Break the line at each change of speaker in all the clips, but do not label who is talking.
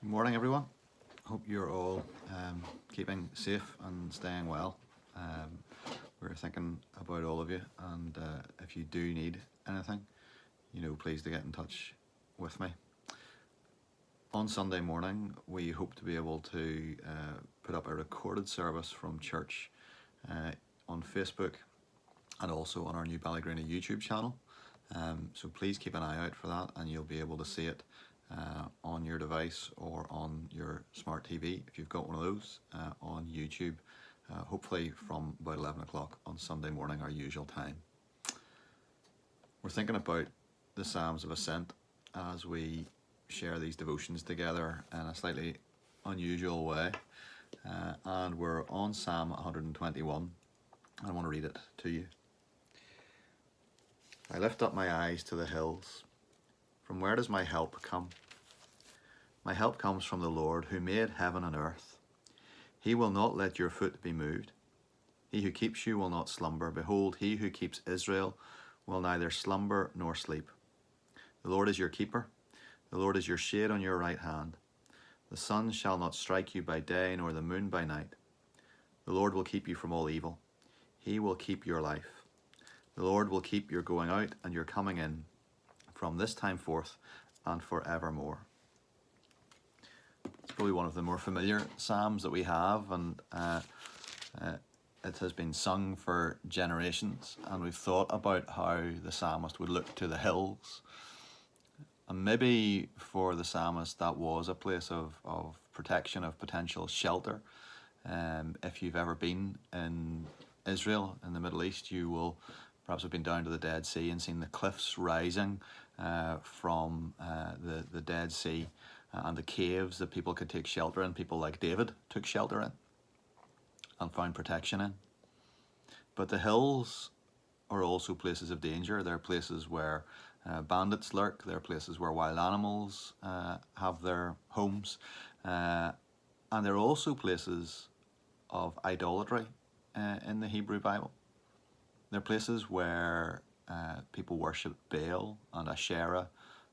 Good morning, everyone. Hope you're all keeping safe and staying well. Um, we're thinking about all of you, and if you do need anything, please to get in touch with me. On Sunday morning, we hope to be able to put up a recorded service from church uh, on Facebook and also on our new Ballygreena YouTube channel. So please keep an eye out for that, and you'll be able to see it on your device or on your smart TV if you've got one of those on YouTube, hopefully from about 11 o'clock on Sunday morning, our usual time. We're thinking about the Psalms of Ascent as we share these devotions together in a slightly unusual way, and we're on Psalm 121. I want to read it to you. I lift up my eyes to the hills. From where does my help come? My help comes from the Lord who made heaven and earth. He will not let your foot be moved. He who keeps you will not slumber. Behold, he who keeps Israel will neither slumber nor sleep. The Lord is your keeper. The Lord is your shade on your right hand. The sun shall not strike you by day, nor the moon by night. The Lord will keep you from all evil. He will keep your life. The Lord will keep your going out and your coming in from this time forth and forevermore. It's probably one of the more familiar psalms that we have, and it has been sung for generations, and we've thought about how the psalmist would look to the hills. And maybe for the psalmist that was a place of protection, of potential shelter. If you've ever been in Israel, in the Middle East, you will perhaps have been down to the Dead Sea and seen the cliffs rising from the Dead Sea and the caves that people could take shelter in. People like David took shelter in and found protection in. But the hills are also places of danger. They're places where bandits lurk. They're places where wild animals have their homes. And they're also places of idolatry in the Hebrew Bible. They're places where people worship Baal and Asherah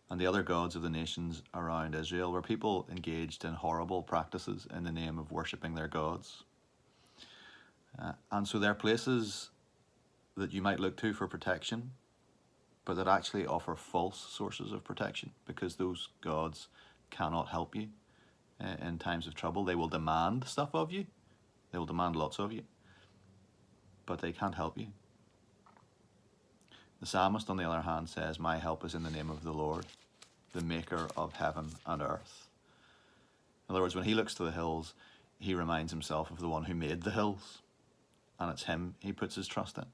and the other gods of the nations around Israel, where people engaged in horrible practices in the name of worshipping their gods. And so they're places that you might look to for protection, but that actually offer false sources of protection, because those gods cannot help you in times of trouble. They will demand stuff of you. They will demand lots of you, but they can't help you. The psalmist, on the other hand, says, my help is in the name of the Lord, the maker of heaven and earth. In other words, when he looks to the hills, he reminds himself of the one who made the hills, and it's him he puts his trust in,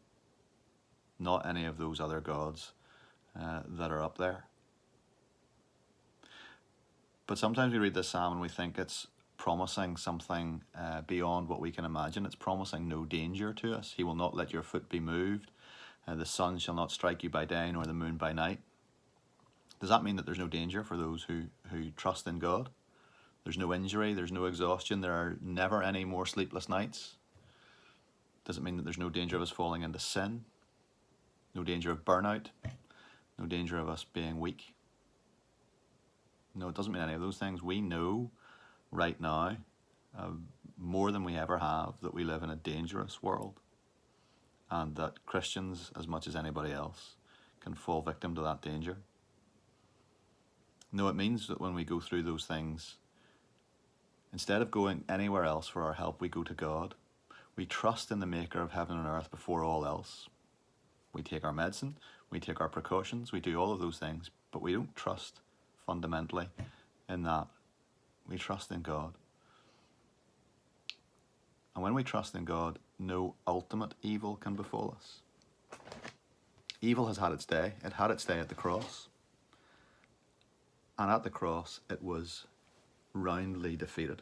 not any of those other gods that are up there. But sometimes we read this psalm and we think it's promising something beyond what we can imagine. It's promising no danger to us. He will not let your foot be moved. The sun shall not strike you by day, nor the moon by night. Does that mean that there's no danger for those who trust in God? There's no injury, there's no exhaustion, there are never any more sleepless nights? Does it mean that there's no danger of us falling into sin? No danger of burnout? No danger of us being weak? No, it doesn't mean any of those things. We know right now, more than we ever have, that we live in a dangerous world, and that Christians, as much as anybody else, can fall victim to that danger. No, it means that when we go through those things, instead of going anywhere else for our help, we go to God. We trust in the maker of heaven and earth before all else. We take our medicine, we take our precautions, we do all of those things, but we don't trust fundamentally in that. We trust in God. And when we trust in God, no ultimate evil can befall us. Evil has had its day. It had its day at the cross. And at the cross, it was roundly defeated.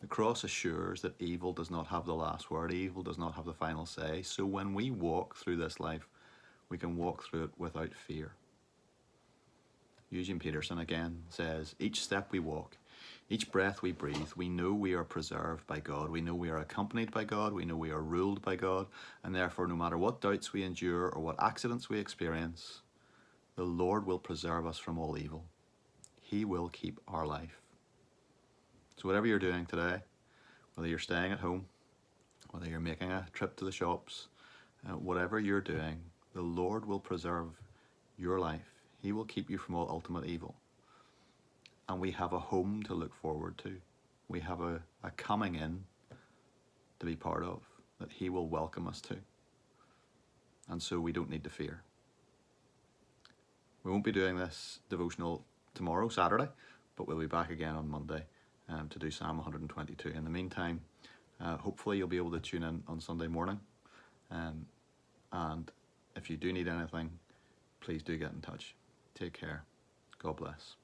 The cross assures that evil does not have the last word. Evil does not have the final say. So when we walk through this life, we can walk through it without fear. Eugene Peterson again says, each step we walk, each breath we breathe, we know we are preserved by God. We know we are accompanied by God. We know we are ruled by God. And therefore, no matter what doubts we endure or what accidents we experience, the Lord will preserve us from all evil. He will keep our life. So whatever you're doing today, whether you're staying at home, whether you're making a trip to the shops, whatever you're doing, the Lord will preserve your life. He will keep you from all ultimate evil. And we have a home to look forward to. We have a coming in to be part of, that He will welcome us to. And so we don't need to fear. We won't be doing this devotional tomorrow, Saturday, but we'll be back again on Monday to do Psalm 122. In the meantime, hopefully you'll be able to tune in on Sunday morning. And if you do need anything, please do get in touch. Take care. God bless.